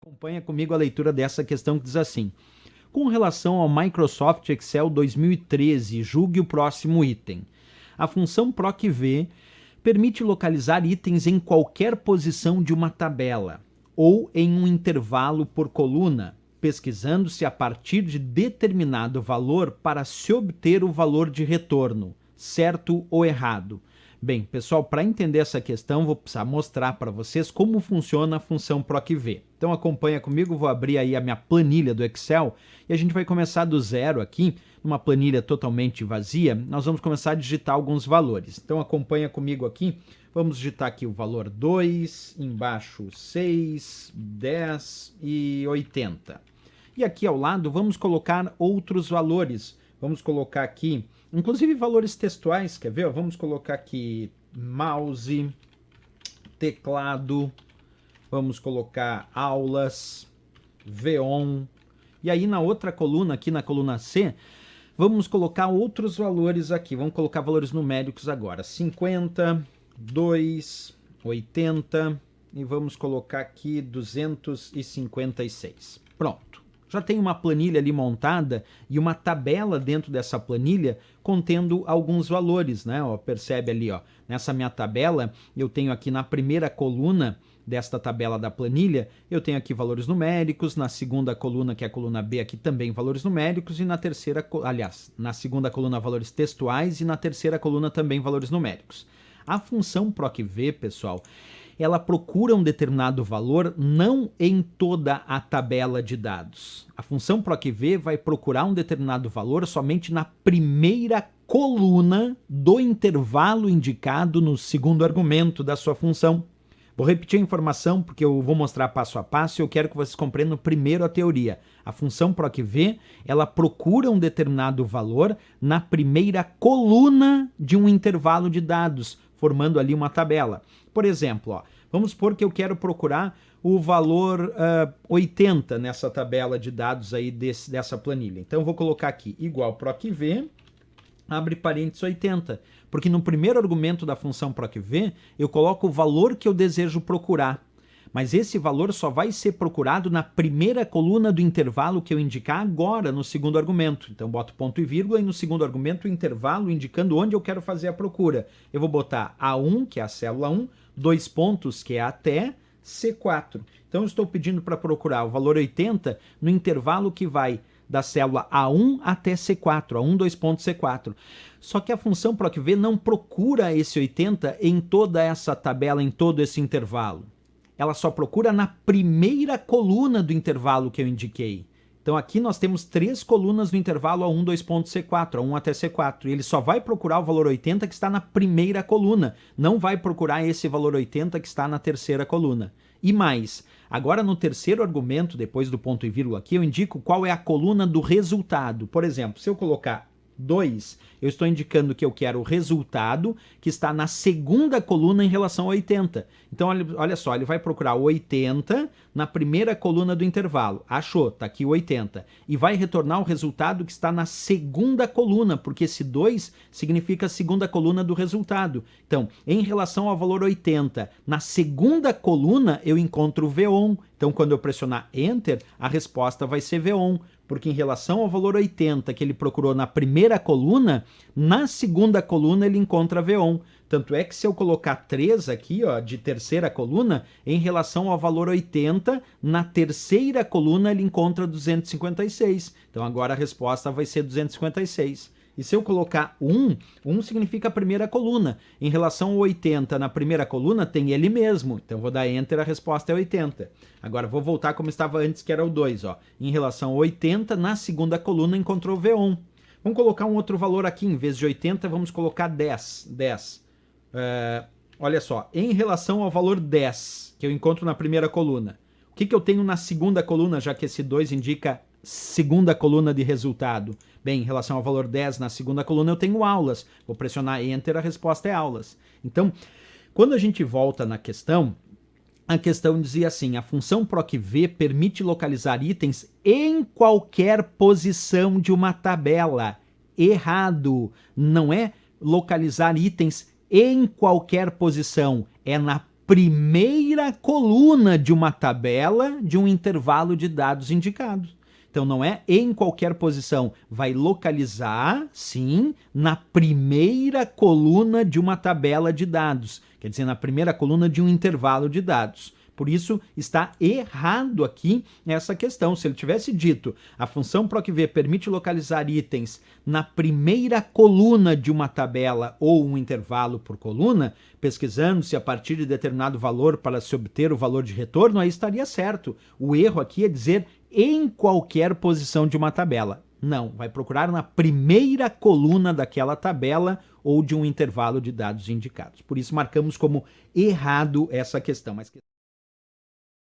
Acompanha comigo a leitura dessa questão que diz assim: com relação ao Microsoft Excel 2013, julgue o próximo item. A função PROC-V permite localizar itens em qualquer posição de uma tabela ou em um intervalo por coluna, pesquisando-se a partir de determinado valor para se obter o valor de retorno, certo ou errado. Bem, pessoal, para entender essa questão, vou precisar mostrar para vocês como funciona a função PROC-V. Então acompanha comigo, vou abrir aí a minha planilha do Excel e a gente vai começar do zero aqui, numa planilha totalmente vazia. Nós vamos começar a digitar alguns valores. Então acompanha comigo aqui, vamos digitar aqui o valor 2, embaixo 6, 10 e 80. E aqui ao lado vamos colocar outros valores. Vamos colocar aqui, inclusive valores textuais, quer ver? Vamos colocar aqui mouse, teclado, vamos colocar aulas, VON. E aí na outra coluna, aqui na coluna C, vamos colocar outros valores aqui. Vamos colocar valores numéricos agora. 50, 2, 80 e vamos colocar aqui 256. Pronto. Já tem uma planilha ali montada e uma tabela dentro dessa planilha contendo alguns valores, né? Ó, percebe ali, ó, nessa minha tabela, eu tenho aqui na primeira coluna desta tabela da planilha, eu tenho aqui valores numéricos, na segunda coluna, que é a coluna B, aqui também valores numéricos, e na terceira, aliás, na segunda coluna valores textuais e na terceira coluna também valores numéricos. A função PROC-V, pessoal, ela procura um determinado valor não em toda a tabela de dados. A função PROC-V vai procurar um determinado valor somente na primeira coluna do intervalo indicado no segundo argumento da sua função. Vou repetir a informação porque eu vou mostrar passo a passo e eu quero que vocês compreendam primeiro a teoria. A função PROC-V, ela procura um determinado valor na primeira coluna de um intervalo de dados, formando ali uma tabela. Por exemplo, ó, vamos supor que eu quero procurar o valor 80 nessa tabela de dados aí dessa planilha. Então eu vou colocar aqui igual PROC-V, abre parênteses 80, porque no primeiro argumento da função PROC-V eu coloco o valor que eu desejo procurar. Mas esse valor só vai ser procurado na primeira coluna do intervalo que eu indicar agora no segundo argumento. Então boto ponto e vírgula e no segundo argumento o intervalo indicando onde eu quero fazer a procura. Eu vou botar A1, que é a célula 1, 2 pontos, que é até C4. Então eu estou pedindo para procurar o valor 80 no intervalo que vai da célula A1 até C4, A1, 2 pontos, C4. Só que a função PROC-V não procura esse 80 em toda essa tabela, em todo esse intervalo. Ela só procura na primeira coluna do intervalo que eu indiquei. Então aqui nós temos 3 colunas no intervalo A1, 2 pontos, C4, A1 até C4. E ele só vai procurar o valor 80 que está na primeira coluna. Não vai procurar esse valor 80 que está na terceira coluna. E mais, agora no terceiro argumento, depois do ponto e vírgula aqui, eu indico qual é a coluna do resultado. Por exemplo, se eu colocar 2, eu estou indicando que eu quero o resultado que está na segunda coluna em relação a 80. Então, olha só, ele vai procurar o 80 na primeira coluna do intervalo. Achou, está aqui o 80. E vai retornar o resultado que está na segunda coluna, porque esse 2 significa a segunda coluna do resultado. Então, em relação ao valor 80, na segunda coluna eu encontro o VON. Então, quando eu pressionar Enter, a resposta vai ser VON. Porque em relação ao valor 80 que ele procurou na primeira coluna, na segunda coluna ele encontra VON. Tanto é que se eu colocar 3 aqui, ó, de terceira coluna, em relação ao valor 80, na terceira coluna ele encontra 256. Então agora a resposta vai ser 256. E se eu colocar 1 significa a primeira coluna. Em relação ao 80 na primeira coluna, tem ele mesmo. Então vou dar Enter, a resposta é 80. Agora vou voltar como estava antes, que era o 2. Ó. Em relação ao 80, na segunda coluna encontrou VON. Vamos colocar um outro valor aqui. Em vez de 80, vamos colocar 10. Olha só, em relação ao valor 10, que eu encontro na primeira coluna, o que eu tenho na segunda coluna, já que esse 2 indica segunda coluna de resultado? Bem, em relação ao valor 10 na segunda coluna eu tenho aulas. Vou pressionar Enter, a resposta é aulas. Então, quando a gente volta na questão, a questão dizia assim: a função PROC-V permite localizar itens em qualquer posição de uma tabela. Errado! Não é localizar itens em qualquer posição, é na primeira coluna de uma tabela de um intervalo de dados indicados. Então não é em qualquer posição, vai localizar, sim, na primeira coluna de uma tabela de dados, quer dizer, na primeira coluna de um intervalo de dados. Por isso, está errado aqui essa questão. Se ele tivesse dito a função procv permite localizar itens na primeira coluna de uma tabela ou um intervalo por coluna, pesquisando-se a partir de determinado valor para se obter o valor de retorno, aí estaria certo. O erro aqui é dizer em qualquer posição de uma tabela. Não, vai procurar na primeira coluna daquela tabela ou de um intervalo de dados indicados. Por isso, marcamos como errado essa questão. Mas